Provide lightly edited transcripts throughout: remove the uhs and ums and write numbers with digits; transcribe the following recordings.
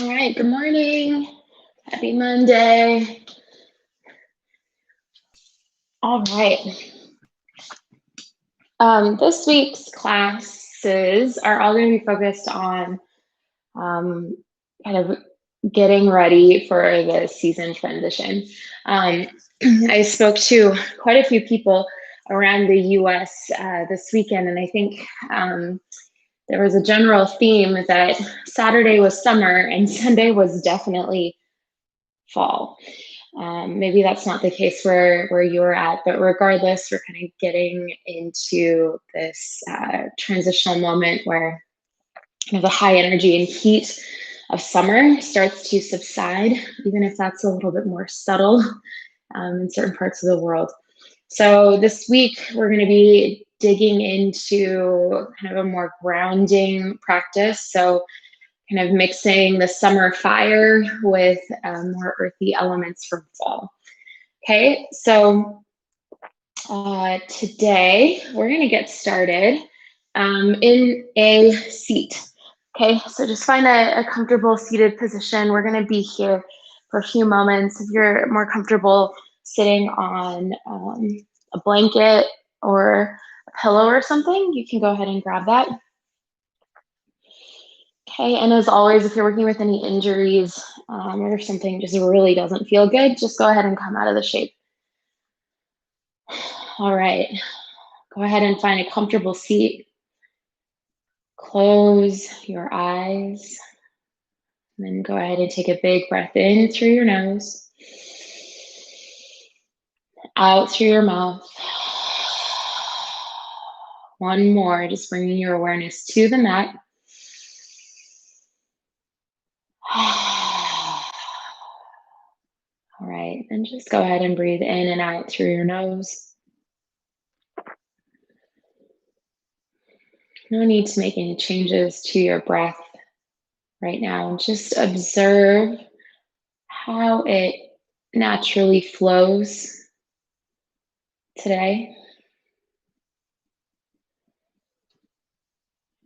All right, good morning. Happy Monday. All right. This week's classes are all going to be focused on um, kind of getting ready for the season transition. Um, I spoke to quite a few people around the US this weekend, and I think there was a general theme that Saturday was summer and Sunday was definitely fall. Maybe that's not the case where you're at, but regardless, we're kind of getting into this transitional moment where kind of the high energy and heat of summer starts to subside, even if that's a little bit more subtle in certain parts of the world. So this week, we're going to be digging into kind of a more grounding practice. So kind of mixing the summer fire with more earthy elements from fall. Okay, so today we're going to get started in a seat. Okay, so just find a comfortable seated position. We're going to be here for a few moments. If you're more comfortable sitting on a blanket or a pillow or something, you can go ahead and grab that. Okay, and as always, if you're working with any injuries or something just really doesn't feel good, just go ahead and come out of the shape. All right, go ahead and find a comfortable seat. Close your eyes, and then go ahead and take a big breath in through your nose, out through your mouth. One more, just bringing your awareness to the mat. All right, and just go ahead and breathe in and out through your nose. No need to make any changes to your breath right now. Just observe how it naturally flows today.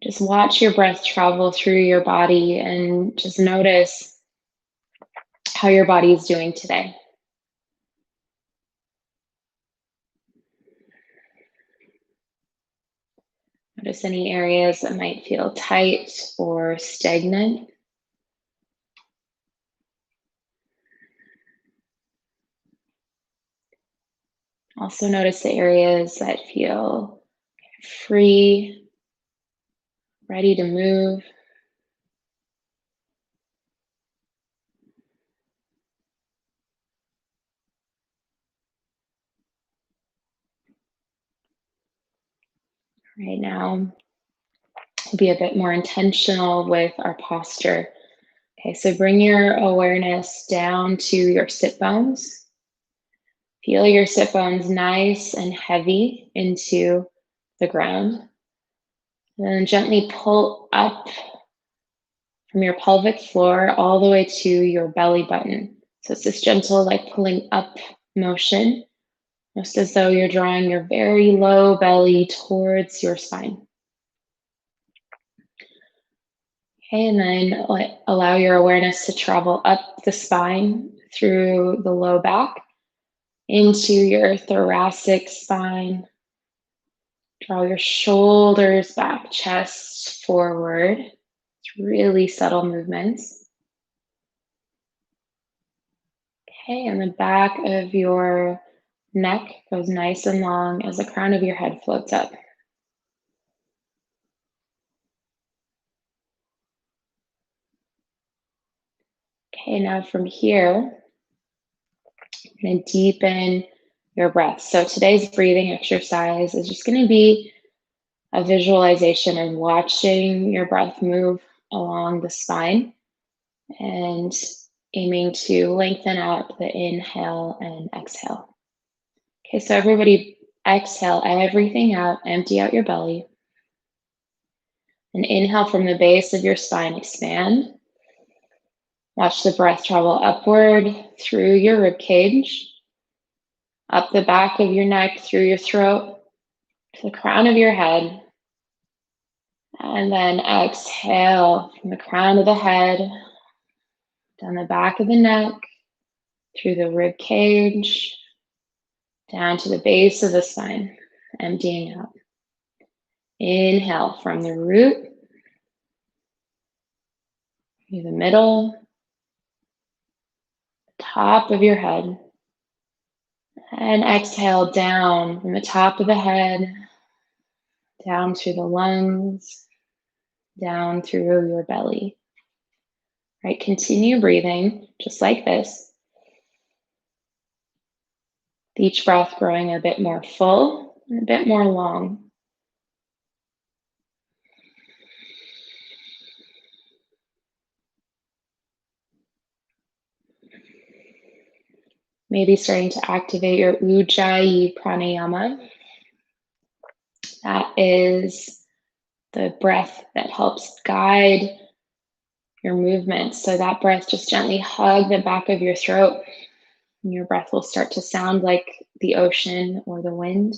Just watch your breath travel through your body and just notice how your body is doing today. Notice any areas that might feel tight or stagnant. Also notice the areas that feel free, ready to move. Right now, we'll be a bit more intentional with our posture. Okay, so bring your awareness down to your sit bones. Feel your sit bones nice and heavy into the ground. And then gently pull up from your pelvic floor all the way to your belly button. So it's this gentle, like pulling up motion, just as though you're drawing your very low belly towards your spine. Okay, and then allow your awareness to travel up the spine through the low back into your thoracic spine. Draw your shoulders back, chest forward. It's really subtle movements. Okay, and the back of your neck goes nice and long as the crown of your head floats up. Okay, now from here, you're going to deepen your breath. So today's breathing exercise is just going to be a visualization of watching your breath move along the spine and aiming to lengthen out the inhale and exhale. Okay, so everybody exhale everything out, empty out your belly. And inhale from the base of your spine, expand. Watch the breath travel upward through your rib cage, up the back of your neck, through your throat, to the crown of your head. And then exhale from the crown of the head down the back of the neck, through the rib cage, down to the base of the spine, emptying out. Inhale from the root, through the middle, top of your head, and exhale down from the top of the head, down through the lungs, down through your belly. Right, continue breathing just like this. Each breath growing a bit more full and a bit more long. Maybe starting to activate your Ujjayi pranayama. That is the breath that helps guide your movements. So that breath, just gently hug the back of your throat, and your breath will start to sound like the ocean or the wind.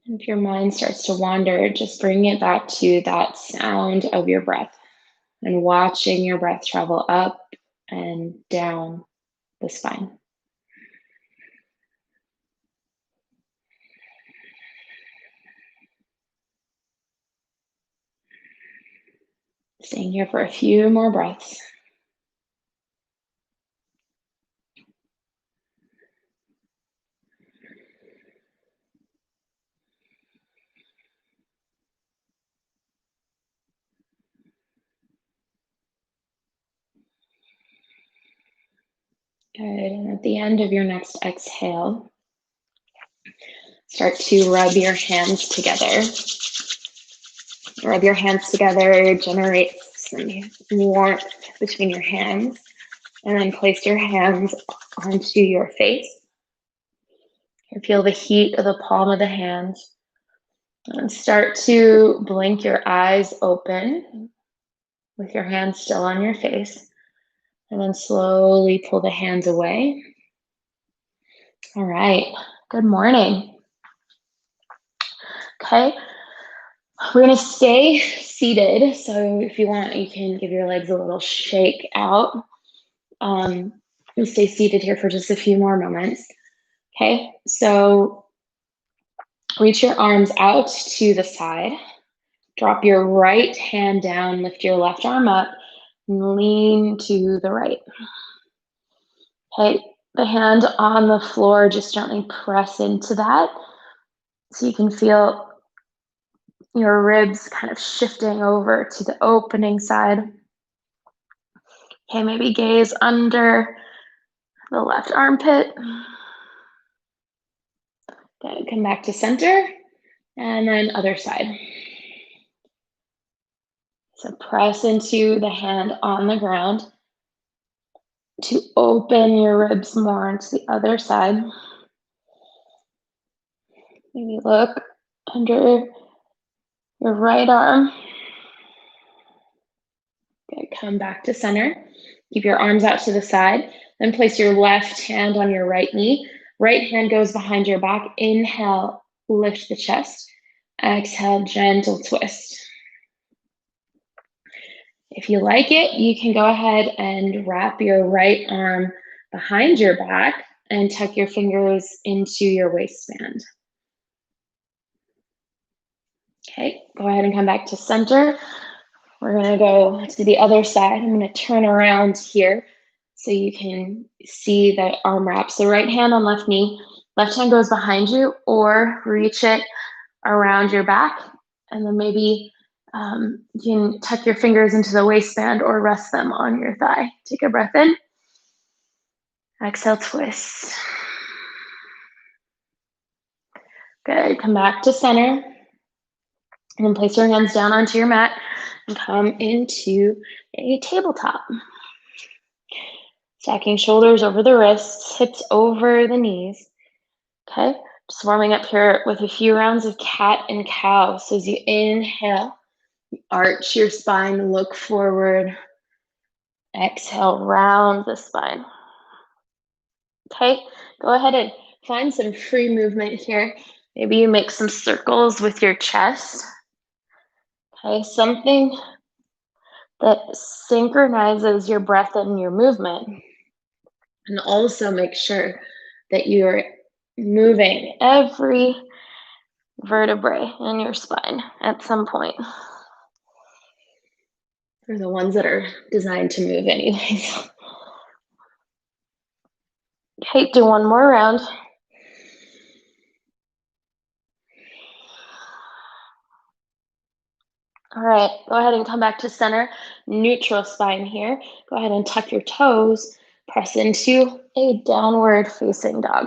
If your mind starts to wander, just bring it back to that sound of your breath and watching your breath travel up and down the spine. Staying here for a few more breaths. Good. And at the end of your next exhale, start to rub your hands together. Rub your hands together, generate some warmth between your hands, and then place your hands onto your face. And feel the heat of the palm of the hands. And start to blink your eyes open with your hands still on your face. And then slowly pull the hands away. All right, good morning. Okay, we're gonna stay seated. So if you want, you can give your legs a little shake out. We'll stay seated here for just a few more moments. Okay, so reach your arms out to the side. Drop your right hand down, lift your left arm up, and lean to the right. Okay, the hand on the floor, just gently press into that so you can feel your ribs kind of shifting over to the opening side. Okay, maybe gaze under the left armpit. Good, come back to center, and then other side. So press into the hand on the ground to open your ribs more into the other side. Maybe look under your right arm. Good, come back to center. Keep your arms out to the side. Then place your left hand on your right knee. Right hand goes behind your back. Inhale, lift the chest. Exhale, gentle twist. If you like it, you can go ahead and wrap your right arm behind your back and tuck your fingers into your waistband. Okay, go ahead and come back to center. We're gonna go to the other side. I'm gonna turn around here so you can see the arm wraps. So right hand on left knee, left hand goes behind you, or reach it around your back, and then maybe you can tuck your fingers into the waistband or rest them on your thigh. Take a breath in. Exhale, twist. Good, come back to center. And then place your hands down onto your mat and come into a tabletop. Stacking shoulders over the wrists, hips over the knees. Okay, just warming up here with a few rounds of cat and cow. So as you inhale, arch your spine, look forward. Exhale, round the spine. Okay, go ahead and find some free movement here. Maybe you make some circles with your chest. Okay, something that synchronizes your breath and your movement. And also make sure that you're moving every vertebrae in your spine at some point. They're the ones that are designed to move anyways. Okay, do one more round. All right, go ahead and come back to center, neutral spine here. Go ahead and tuck your toes, press into a downward facing dog.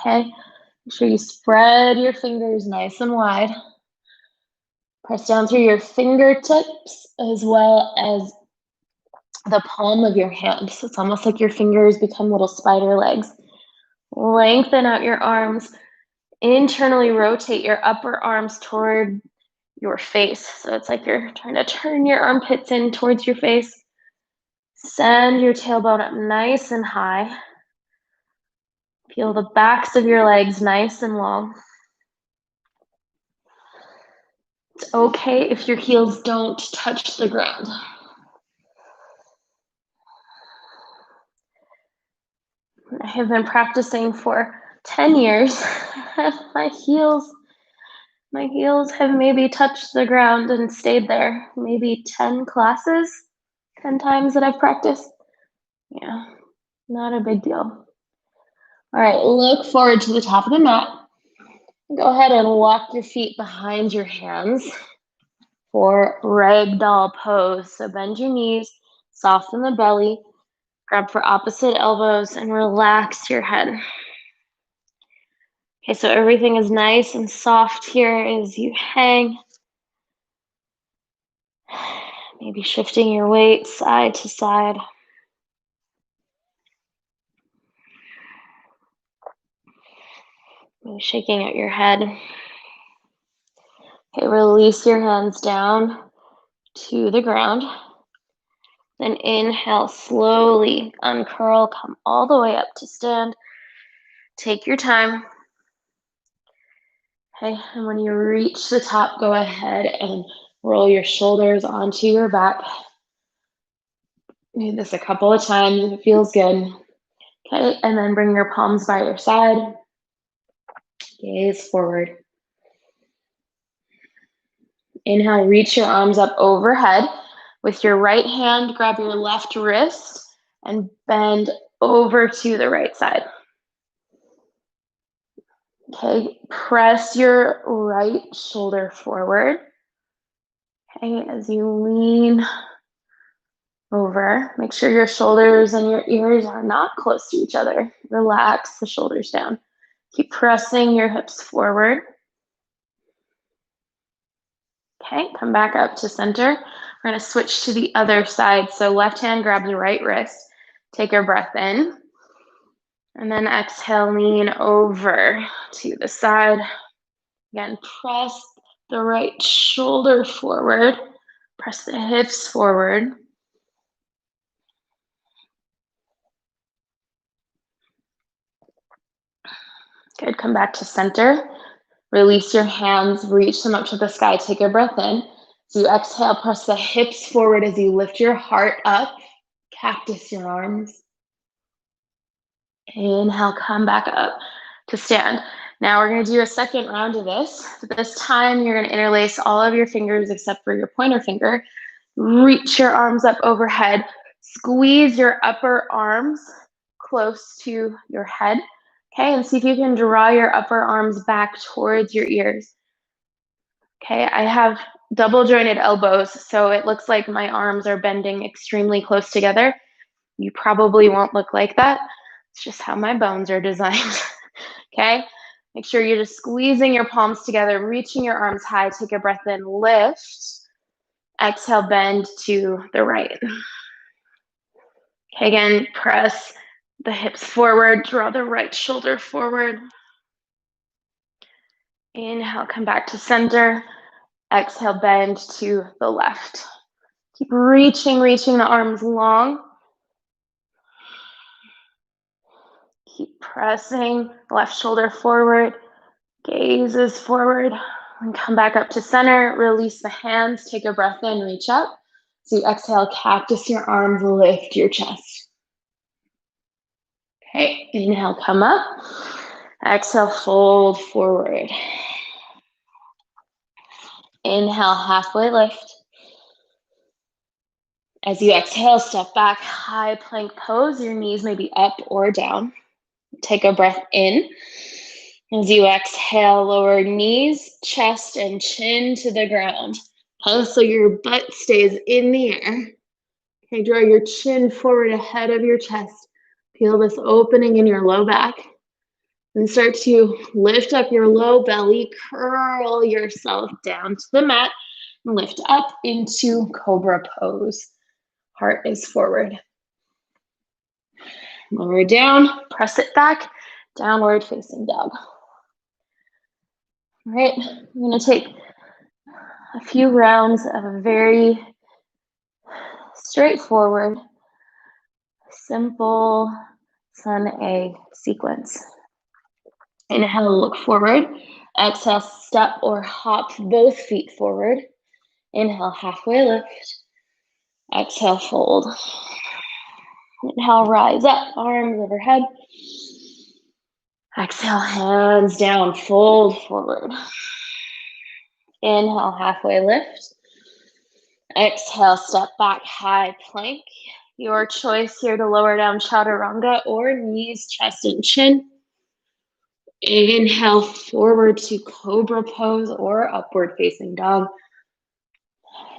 Okay, make sure you spread your fingers nice and wide. Press down through your fingertips as well as the palm of your hand. So it's almost like your fingers become little spider legs. Lengthen out your arms. Internally rotate your upper arms toward your face. So it's like you're trying to turn your armpits in towards your face. Send your tailbone up nice and high. Feel the backs of your legs nice and long. It's okay if your heels don't touch the ground. I have been practicing for 10 years. My heels have maybe touched the ground and stayed there. Maybe 10 classes, 10 times that I've practiced. Yeah, not a big deal. All right, look forward to the top of the mat. Go ahead and walk your feet behind your hands for ragdoll pose. So bend your knees, soften the belly, grab for opposite elbows, and relax your head. Okay, so everything is nice and soft here as you hang. Maybe shifting your weight side to side. Maybe shaking out your head. Okay, release your hands down to the ground. Then inhale, slowly uncurl, come all the way up to stand. Take your time. Okay, and when you reach the top, go ahead and roll your shoulders onto your back. Do this a couple of times if it feels good. Okay, and then bring your palms by your side. Gaze forward. Inhale, reach your arms up overhead. With your right hand, grab your left wrist and bend over to the right side. Okay, press your right shoulder forward. Okay, as you lean over, make sure your shoulders and your ears are not close to each other. Relax the shoulders down. Keep pressing your hips forward. Okay, come back up to center. We're gonna switch to the other side. So left hand grab the right wrist. Take your breath in. And then exhale, lean over to the side. Again, press the right shoulder forward. Press the hips forward. Good, come back to center. Release your hands, reach them up to the sky. Take your breath in. So you exhale, press the hips forward as you lift your heart up. Cactus your arms. Inhale, come back up to stand. Now we're gonna do a second round of this. This time you're gonna interlace all of your fingers except for your pointer finger. Reach your arms up overhead. Squeeze your upper arms close to your head. Okay, and see if you can draw your upper arms back towards your ears. Okay, I have double jointed elbows, so it looks like my arms are bending extremely close together. You probably won't look like that. It's just how my bones are designed. Okay, make sure you're just squeezing your palms together, reaching your arms high. Take a breath in, lift. Exhale, bend to the right. Okay, again, press the hips forward, draw the right shoulder forward. Inhale, come back to center. Exhale, bend to the left. Keep reaching the arms long. Keep pressing, left shoulder forward, gaze is forward. And come back up to center, release the hands, take a breath in, reach up. So you exhale, cactus your arms, lift your chest. Okay, inhale, come up. Exhale, fold forward. Inhale, halfway lift. As you exhale, step back, high plank pose. Your knees may be up or down. Take a breath in. As you exhale, lower knees, chest, and chin to the ground. Okay, so your butt stays in the air. Okay, draw your chin forward ahead of your chest. Feel this opening in your low back. And start to lift up your low belly, curl yourself down to the mat, and lift up into cobra pose. Heart is forward. Lower down, press it back, downward facing dog. All right, I'm gonna take a few rounds of a very straightforward, simple sun egg sequence. Inhale, look forward. Exhale, step or hop both feet forward. Inhale, halfway lift. Exhale, fold. Inhale, rise up, arms overhead. Exhale, hands down, fold forward. Inhale, halfway lift. Exhale, step back, high plank. Your choice here to lower down chaturanga or knees, chest, and chin. Inhale, forward to cobra pose or upward facing dog.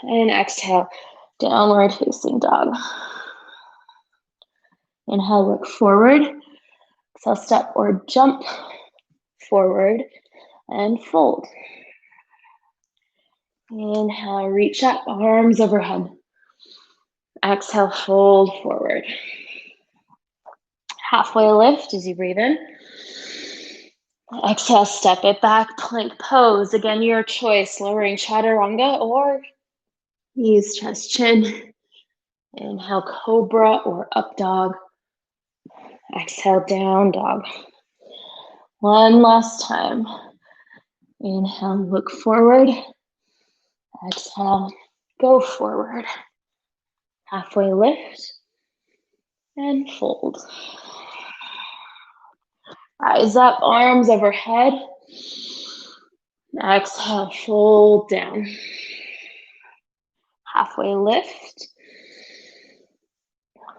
And exhale, downward facing dog. Inhale, look forward. Exhale, step or jump forward and fold. Inhale, reach up, arms overhead. Exhale, fold forward. Halfway lift as you breathe in. Exhale, step it back, plank pose. Again, your choice, lowering chaturanga or knees, chest, chin. Inhale, cobra or up dog. Exhale, down dog. One last time. Inhale, look forward. Exhale, go forward. Halfway lift and fold. Rise up, arms overhead. Exhale, fold down. Halfway lift.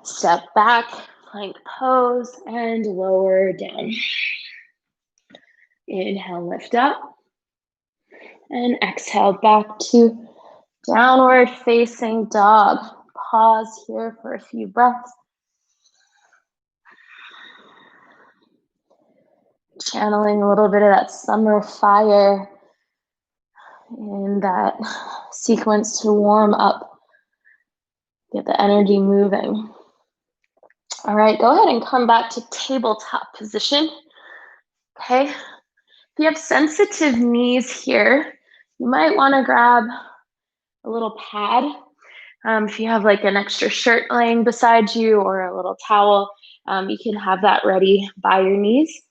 Step back, plank pose, and lower down. Inhale, lift up. And exhale, back to downward facing dog. Pause here for a few breaths. Channeling a little bit of that summer fire in that sequence to warm up, get the energy moving. All right, go ahead and come back to tabletop position. Okay, if you have sensitive knees here, you might want to grab a little pad. If you have like an extra shirt laying beside you or a little towel, you can have that ready by your knees.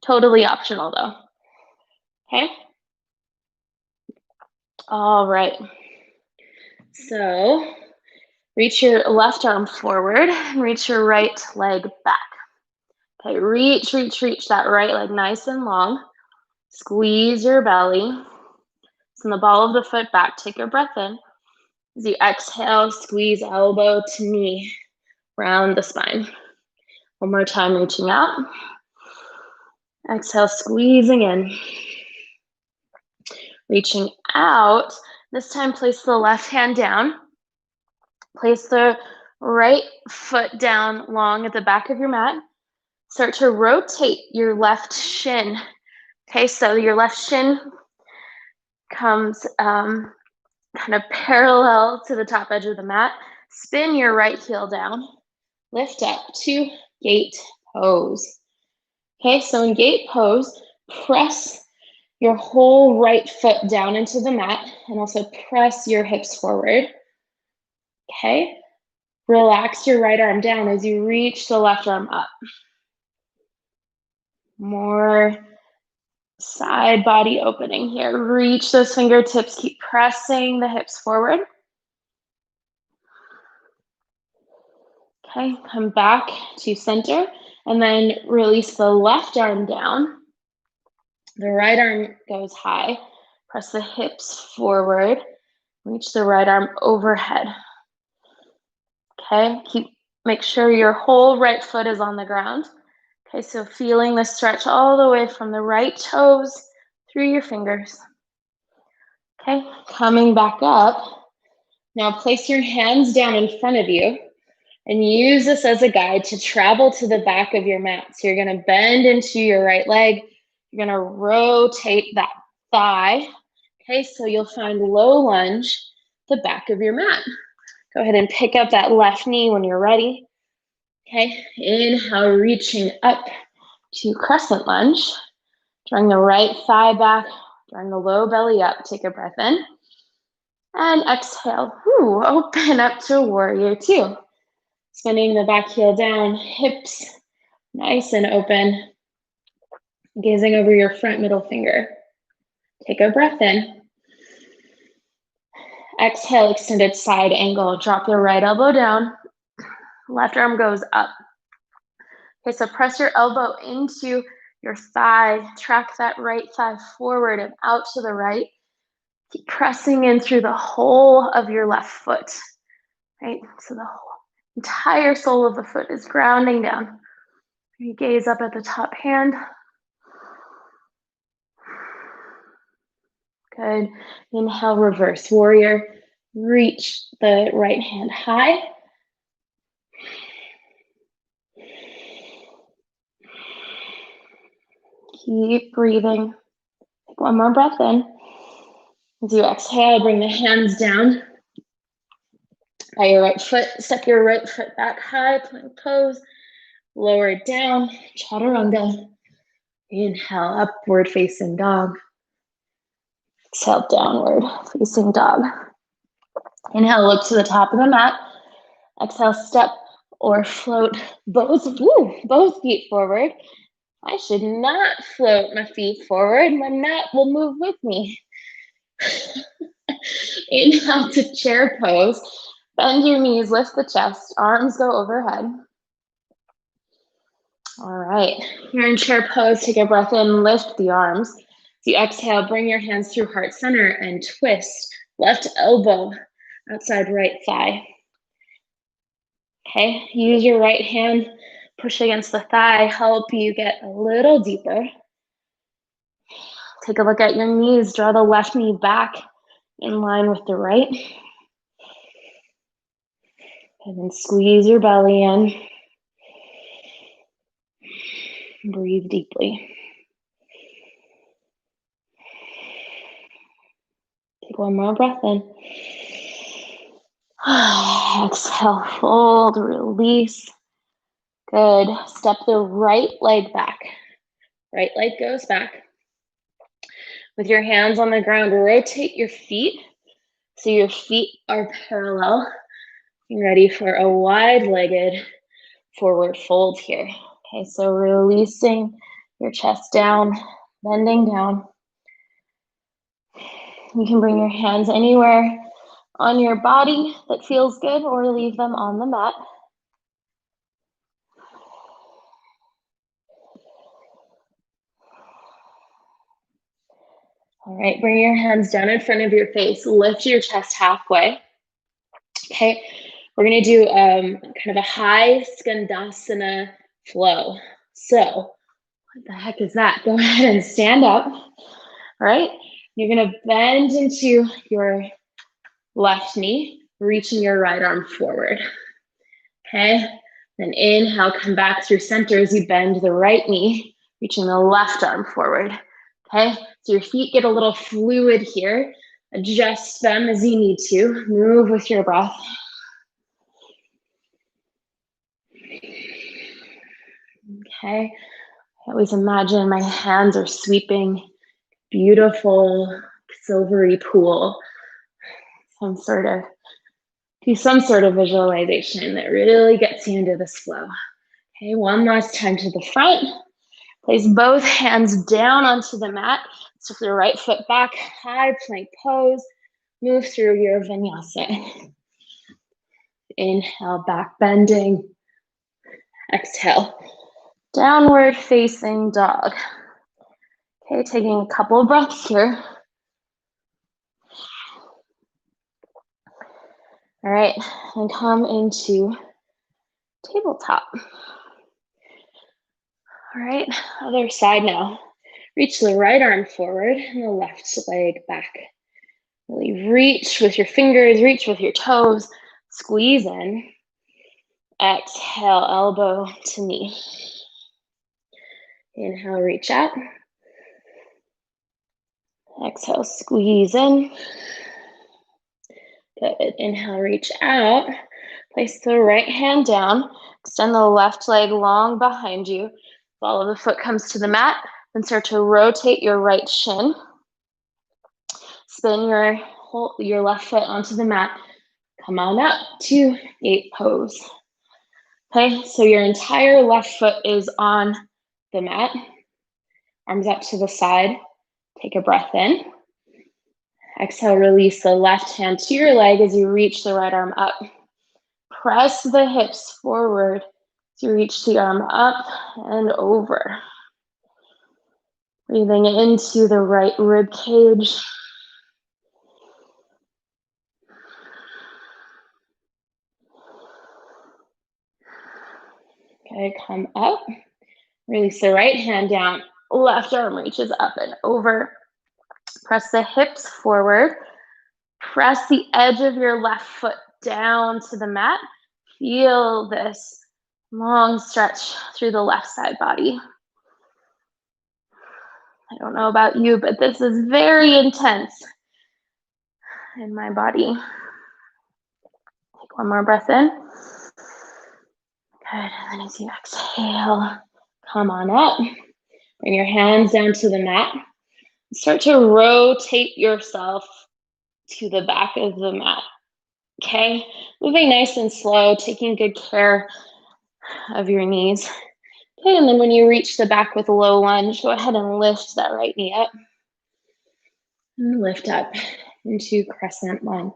Totally optional though. Okay. All right. So reach your left arm forward and reach your right leg back. Okay, reach that right leg nice and long. Squeeze your belly. Send the ball of the foot back. Take a breath in. As you exhale, squeeze elbow to knee. Round the spine. One more time, reaching out. Exhale, squeezing in. Reaching out. This time, place the left hand down. Place the right foot down long at the back of your mat. Start to rotate your left shin. Okay, so your left shin comes kind of parallel to the top edge of the mat. Spin your right heel down. lift up to gate pose. Okay, so in gate pose, press your whole right foot down into the mat and also press your hips forward. Okay, relax your right arm down as you reach the left arm up. More side body opening here. Reach those fingertips, keep pressing the hips forward. Okay, come back to center and then release the left arm down. The right arm goes high. Press the hips forward. Reach the right arm overhead. Okay, make sure your whole right foot is on the ground. Okay, so feeling the stretch all the way from the right toes through your fingers. Okay, coming back up. Now place your hands down in front of you and use this as a guide to travel to the back of your mat. So you're gonna bend into your right leg. You're gonna rotate that thigh. Okay, so you'll find low lunge, the back of your mat. Go ahead and pick up that left knee when you're ready. Okay, inhale, reaching up to crescent lunge. Drawing the right thigh back, drawing the low belly up. Take a breath in. And exhale, open up to warrior two. Spinning the back heel down, hips nice and open. Gazing over your front middle finger. Take a breath in. Exhale, extended side angle. Drop the right elbow down. Left arm goes up. Okay, so press your elbow into your thigh. Track that right thigh forward and out to the right. Keep pressing in through the whole of your left foot. Right, so the whole entire sole of the foot is grounding down. You gaze up at the top hand. Good. Inhale, reverse warrior. Reach the right hand high. Keep breathing. Take one more breath in. As you exhale, bring the hands down by your right foot. Step your right foot back high, plank pose. Lower it down, chaturanga. Inhale, upward facing dog. Exhale, downward facing dog. Inhale, look to the top of the mat. Exhale, step or float both feet forward. I should not float my feet forward. My mat will move with me. Inhale to chair pose. Bend your knees, lift the chest, arms go overhead. All right, you're in chair pose. Take a breath in, lift the arms. As you exhale, bring your hands through heart center and twist. Left elbow outside right thigh. Okay, use your right hand, push against the thigh, help you get a little deeper. Take a look at your knees, draw the left knee back in line with the right. And then squeeze your belly in. Breathe deeply. Take one more breath in. Exhale, fold, release. Good. Step the right leg back. Right leg goes back. With your hands on the ground, rotate your feet so your feet are parallel. You're ready for a wide-legged forward fold here. Okay, so releasing your chest down, bending down. You can bring your hands anywhere on your body that feels good or leave them on the mat. All right, bring your hands down in front of your face. Lift your chest halfway. Okay, we're gonna do kind of a high skandasana flow. So, what the heck is that? Go ahead and stand up. All right, you're gonna bend into your left knee, reaching your right arm forward. Okay, then inhale, come back through center as you bend the right knee, reaching the left arm forward. Okay, so your feet get a little fluid here. Adjust them as you need to. Move with your breath. Okay. I always imagine my hands are sweeping beautiful silvery pool. Do some sort of visualization that really gets you into this flow. Okay, one last time to the front. Place both hands down onto the mat. So the right foot back, high plank pose. Move through your vinyasa. Inhale, back bending. Exhale, downward facing dog. Okay, taking a couple of breaths here. All right, and come into tabletop. All right, other side now. Reach the right arm forward and the left leg back. Really reach with your fingers, reach with your toes, squeeze in. Exhale, elbow to knee. Inhale, reach out. Exhale, squeeze in. Good. Inhale, reach out. Place the right hand down. Extend the left leg long behind you. Ball of the foot comes to the mat. Then start to rotate your right shin. Spin your left foot onto the mat. Come on up to gate pose. Okay, so your entire left foot is on the mat. Arms up to the side. Take a breath in. Exhale, release the left hand to your leg as you reach the right arm up. Press the hips forward as you reach the arm up and over. Breathing into the right rib cage. Okay, come up. Release the right hand down. Left arm reaches up and over. Press the hips forward. Press the edge of your left foot down to the mat. Feel this long stretch through the left side body. I don't know about you, but this is very intense in my body. Take one more breath in. Good, and then as you exhale, come on up. Bring your hands down to the mat. Start to rotate yourself to the back of the mat. Okay, moving nice and slow, taking good care of your knees. Okay, and then when you reach the back with a low lunge, go ahead and lift that right knee up. And lift up into crescent lunge.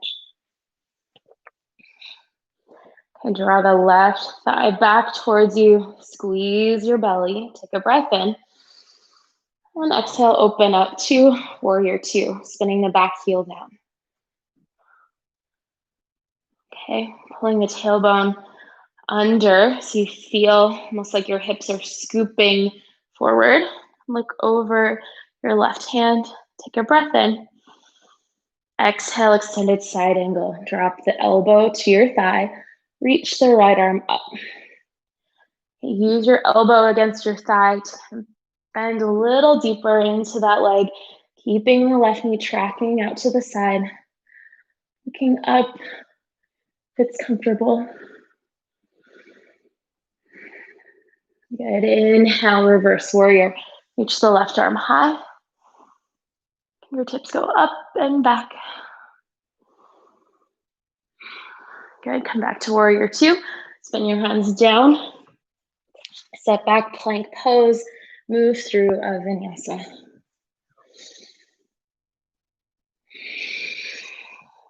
Okay, draw the left thigh back towards you. Squeeze your belly. Take a breath in. And exhale, open up to warrior two, spinning the back heel down. Okay, pulling the tailbone under so you feel almost like your hips are scooping forward. Look over your left hand. Take a breath in. Exhale, extended side angle. Drop the elbow to your thigh. Reach the right arm up. Use your elbow against your thigh to bend a little deeper into that leg, keeping the left knee tracking out to the side. Looking up if it's comfortable. Good. Inhale, reverse warrior. Reach the left arm high. Fingertips go up and back. Good. Come back to warrior two. Spin your hands down. Step back, plank pose. Move through a vinyasa.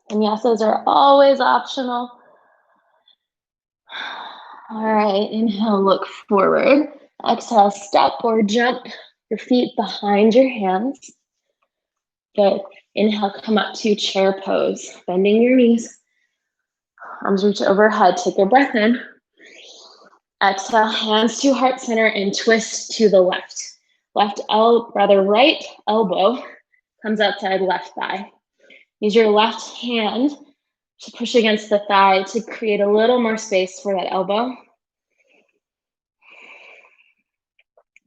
Vinyasas are always optional. All right, inhale, look forward. Exhale, step or jump your feet behind your hands. Good. Inhale, come up to chair pose. Bending your knees. Arms reach overhead. Take a breath in. Exhale, hands to heart center and twist to the left. Right elbow comes outside left thigh. Use your left hand to push against the thigh to create a little more space for that elbow.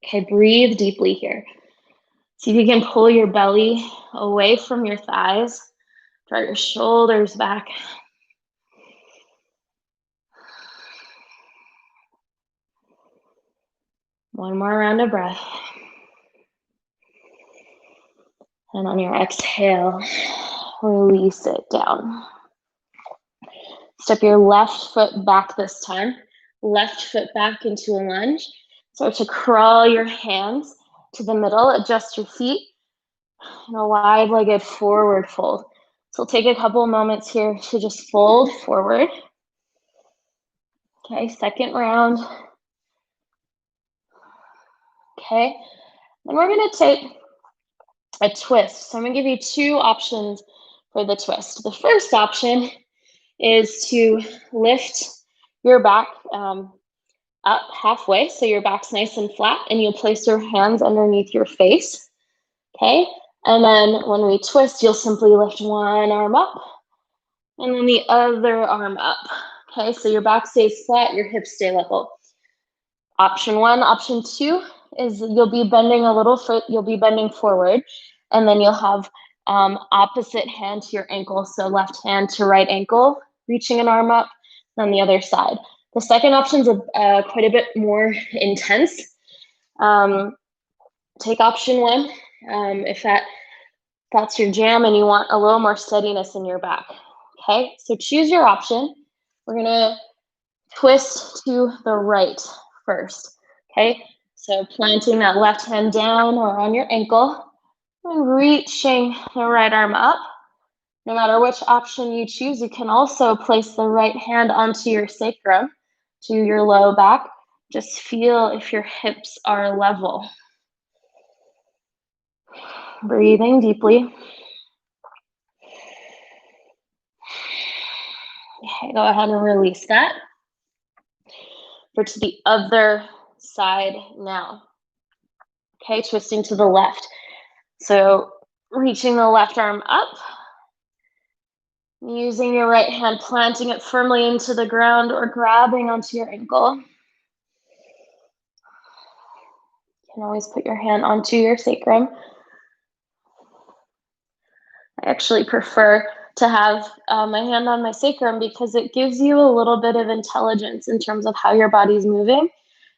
Okay, breathe deeply here. See if you can pull your belly away from your thighs. Draw your shoulders back. One more round of breath. And on your exhale, release it down. Step your left foot back this time. Left foot back into a lunge. Start to crawl your hands to the middle. Adjust your feet in a wide-legged forward fold. So we'll take a couple moments here to just fold forward. Okay, second round. Okay, then we're gonna take a twist. So I'm gonna give you two options for the twist. The first option is to lift your back up halfway, so your back's nice and flat, and you'll place your hands underneath your face, okay? And then when we twist, you'll simply lift one arm up, and then the other arm up, okay? So your back stays flat, your hips stay level. Option one. Option two is you'll be bending a little foot, you'll be bending forward, and then you'll have opposite hand to your ankle, so left hand to right ankle, reaching an arm up, then the other side. The second option is quite a bit more intense. Take option one if that's your jam and you want a little more steadiness in your back. Okay, so choose your option. We're gonna twist to the right first. Okay, so planting that left hand down or on your ankle and reaching the right arm up. No matter which option you choose, you can also place the right hand onto your sacrum, to your low back. Just feel if your hips are level. Breathing deeply. Okay, go ahead and release that. We're to the other side now. Okay, twisting to the left. So reaching the left arm up, using your right hand, planting it firmly into the ground or grabbing onto your ankle. You can always put your hand onto your sacrum. I actually prefer to have my hand on my sacrum because it gives you a little bit of intelligence in terms of how your body's moving,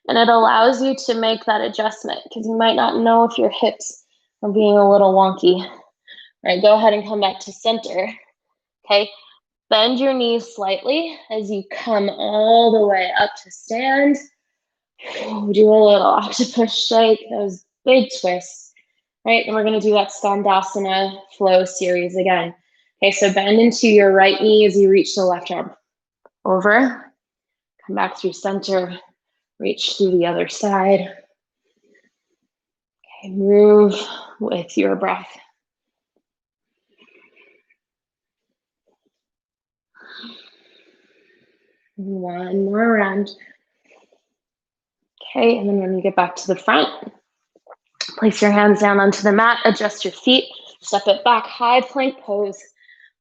and it allows you to make that adjustment because you might not know if your hips are being a little wonky. All right, go ahead and come back to center. Okay, bend your knees slightly as you come all the way up to stand. Do a little octopus shake, those big twists, right? And we're gonna do that Skandasana flow series again. Okay, so bend into your right knee as you reach the left arm. Over, come back through center, reach through the other side. Okay, move with your breath. One more round. Okay, and then when you get back to the front, place your hands down onto the mat, adjust your feet, step it back, high plank pose,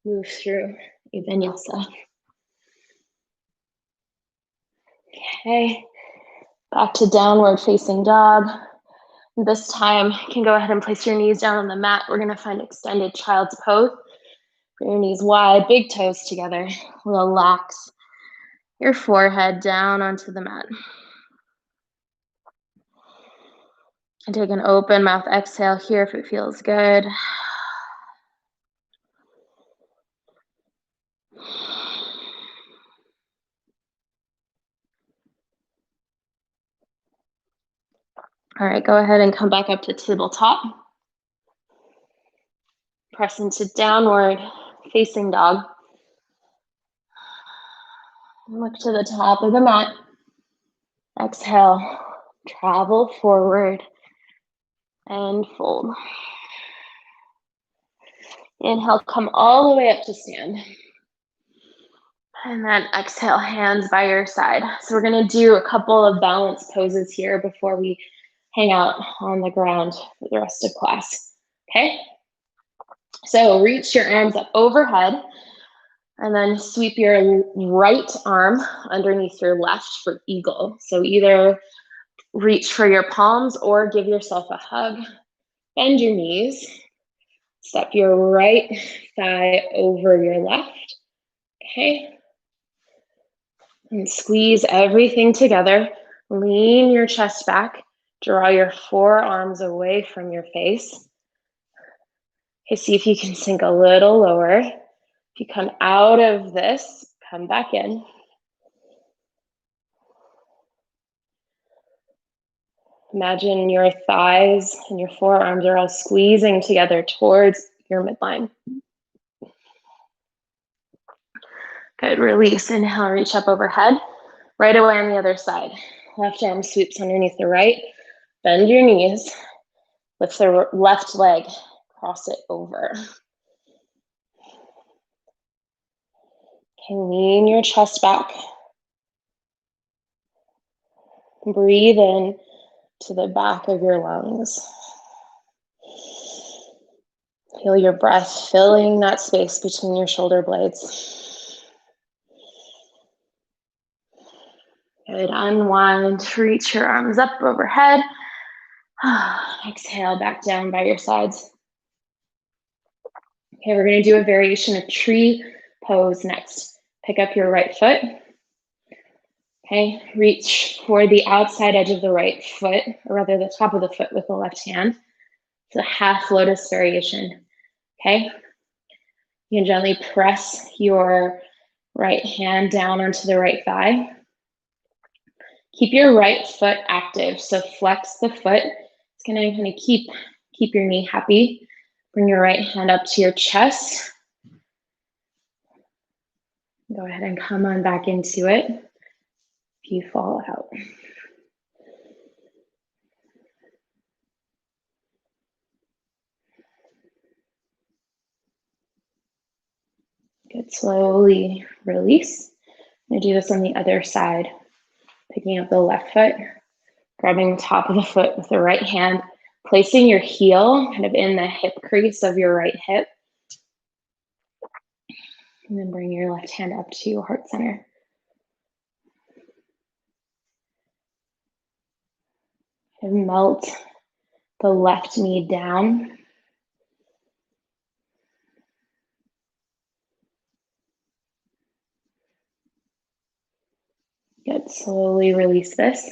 move through a vinyasa. Okay, back to downward facing dog. This time, you can go ahead and place your knees down on the mat. We're gonna find extended child's pose. Bring your knees wide, big toes together. Relax your forehead down onto the mat. And take an open mouth exhale here if it feels good. All right, go ahead and come back up to tabletop. Press into downward facing dog. Look to the top of the mat. Exhale, travel forward and fold. Inhale, come all the way up to stand. And then exhale, hands by your side. So we're gonna do a couple of balance poses here before we hang out on the ground for the rest of class, okay? So reach your arms up overhead and then sweep your right arm underneath your left for eagle. So either reach for your palms or give yourself a hug. Bend your knees. Step your right thigh over your left, okay? And squeeze everything together. Lean your chest back. Draw your forearms away from your face. Okay, see if you can sink a little lower. If you come out of this, come back in. Imagine your thighs and your forearms are all squeezing together towards your midline. Good, release. Inhale, reach up overhead. Right away on the other side. Left arm sweeps underneath the right. Bend your knees. Lift the left leg. Cross it over. Okay, lean your chest back. Breathe in to the back of your lungs. Feel your breath filling that space between your shoulder blades. Good, unwind, reach your arms up overhead. Exhale, back down by your sides. Okay, we're gonna do a variation of tree pose next. Pick up your right foot. Okay, reach for the outside edge of the right foot, or rather the top of the foot with the left hand. It's a half lotus variation, okay? You can gently press your right hand down onto the right thigh. Keep your right foot active, so flex the foot. It's gonna kind of keep your knee happy. Bring your right hand up to your chest. Go ahead and come on back into it if you fall out. Good, slowly release. I'm gonna do this on the other side. Picking up the left foot, grabbing the top of the foot with the right hand, placing your heel kind of in the hip crease of your right hip. And then bring your left hand up to your heart center. And melt the left knee down. Good, slowly release this.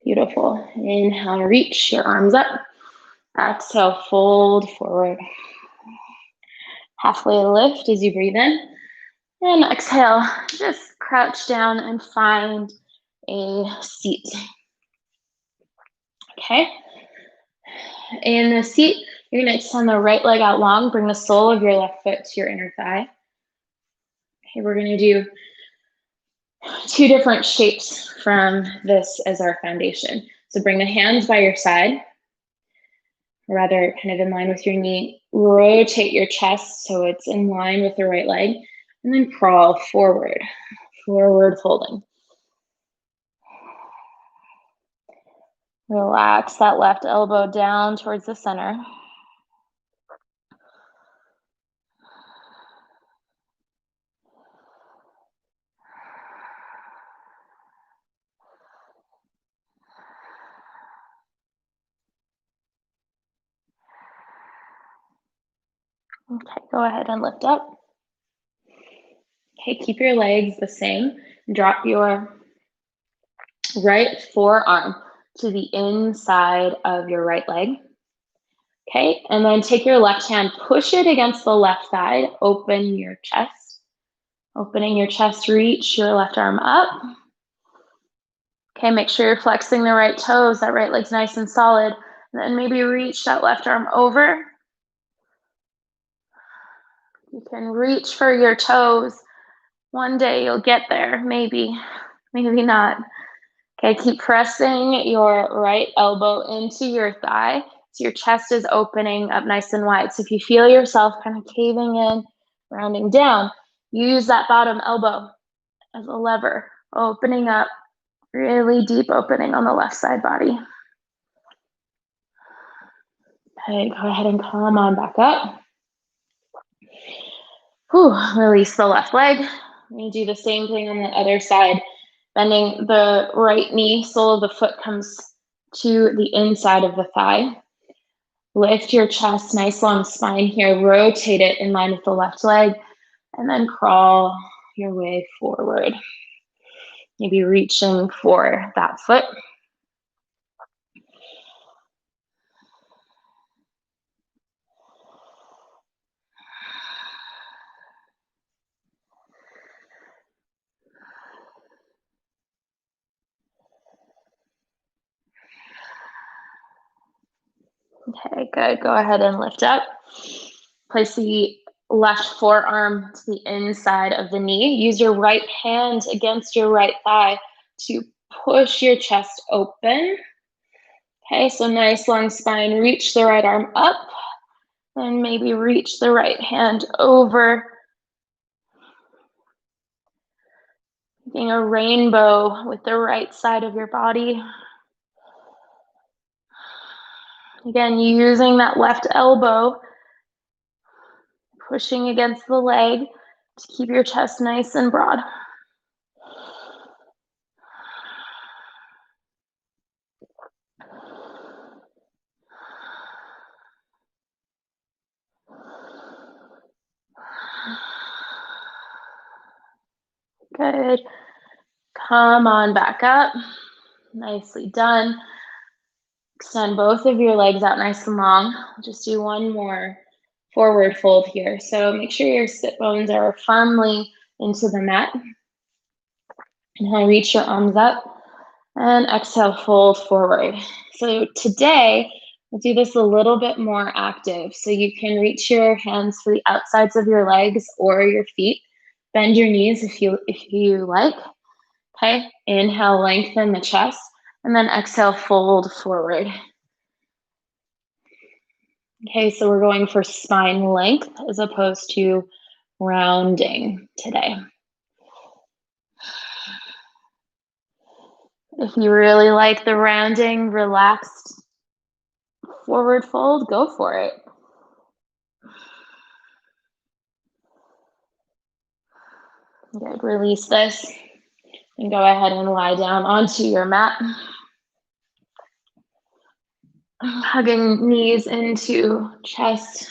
Beautiful. Inhale, reach your arms up. Exhale, fold forward. Halfway lift as you breathe in. And exhale, just crouch down and find a seat. Okay. In the seat, you're gonna extend the right leg out long, bring the sole of your left foot to your inner thigh. Okay, we're gonna do two different shapes from this as our foundation. So bring the hands by your side, or rather kind of in line with your knee. Rotate your chest so it's in line with the right leg, and then crawl forward, forward folding. Relax that left elbow down towards the center. Okay, go ahead and lift up. Okay, keep your legs the same. Drop your right forearm to the inside of your right leg. Okay, and then take your left hand, push it against the left thigh, open your chest. Opening your chest, reach your left arm up. Okay, make sure you're flexing the right toes, that right leg's nice and solid. And then maybe reach that left arm over. You can reach for your toes. One day you'll get there, maybe not. Okay, keep pressing your right elbow into your thigh so your chest is opening up nice and wide. So if you feel yourself kind of caving in, rounding down, use that bottom elbow as a lever, opening up, really deep opening on the left side body. Okay, go ahead and come on back up. Release the left leg. We do the same thing on the other side. Bending the right knee, sole of the foot comes to the inside of the thigh. Lift your chest, nice long spine here. Rotate it in line with the left leg, and then crawl your way forward. Maybe reaching for that foot. Okay, good. Go ahead and lift up. Place the left forearm to the inside of the knee. Use your right hand against your right thigh to push your chest open. Okay, so nice long spine. Reach the right arm up and maybe reach the right hand over. Making a rainbow with the right side of your body. Again, using that left elbow, pushing against the leg to keep your chest nice and broad. Good. Come on back up. Nicely done. Extend both of your legs out nice and long. We'll just do one more forward fold here. So make sure your sit bones are firmly into the mat. Inhale, reach your arms up and exhale, fold forward. So today, we'll do this a little bit more active. So you can reach your hands for the outsides of your legs or your feet. Bend your knees if you like. Okay, inhale, lengthen the chest, and then exhale, fold forward. Okay, so we're going for spine length as opposed to rounding today. If you really like the rounding, relaxed forward fold, go for it. Good, release this and go ahead and lie down onto your mat. Hugging knees into chest,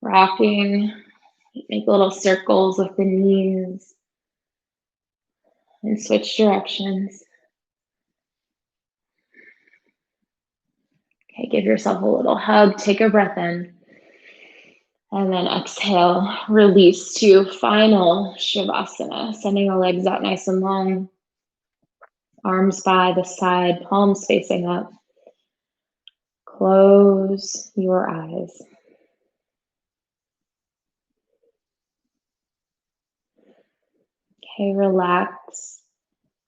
rocking, make little circles with the knees and switch directions. Okay, give yourself a little hug, take a breath in. And then exhale, release to final Shavasana, sending the legs out nice and long. Arms by the side, palms facing up. Close your eyes. Okay, relax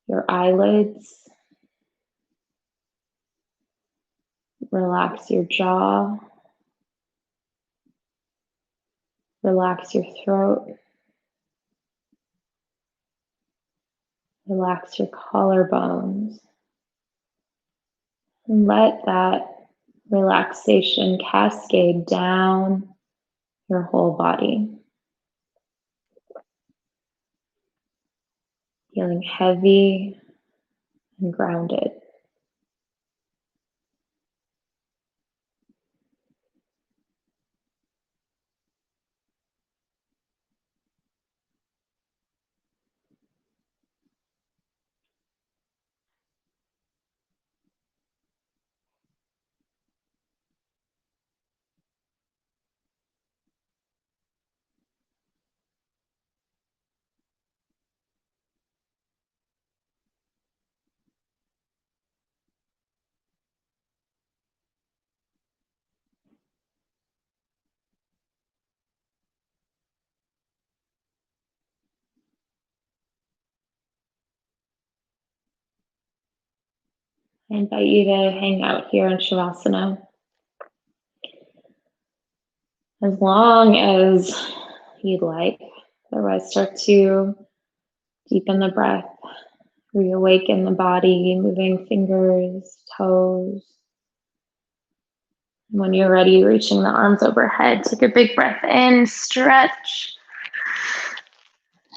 your eyelids. Relax your jaw. Relax your throat. Relax your collarbones. And let that relaxation cascade down your whole body. Feeling heavy and grounded. I invite you to hang out here in Shavasana as long as you'd like. Otherwise, start to deepen the breath, reawaken the body, moving fingers, toes. And when you're ready, reaching the arms overhead, take a big breath in, stretch,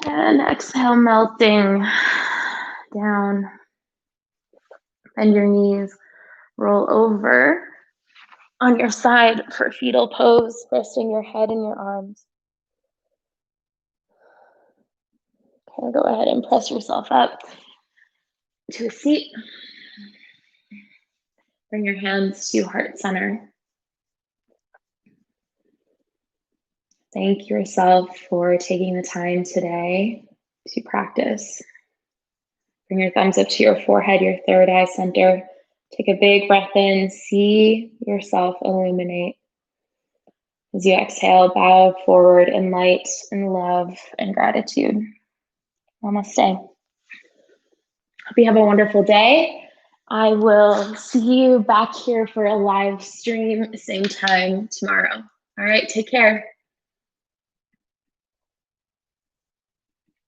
and exhale, melting down. Bend your knees, roll over on your side for fetal pose, resting your head in your arms. Okay, go ahead and press yourself up to a seat. Bring your hands to heart center. Thank yourself for taking the time today to practice. Bring your thumbs up to your forehead, your third eye center. Take a big breath in, see yourself illuminate. As you exhale, bow forward in light and love and gratitude. Namaste. Hope you have a wonderful day. I will see you back here for a live stream, same time tomorrow. All right, take care.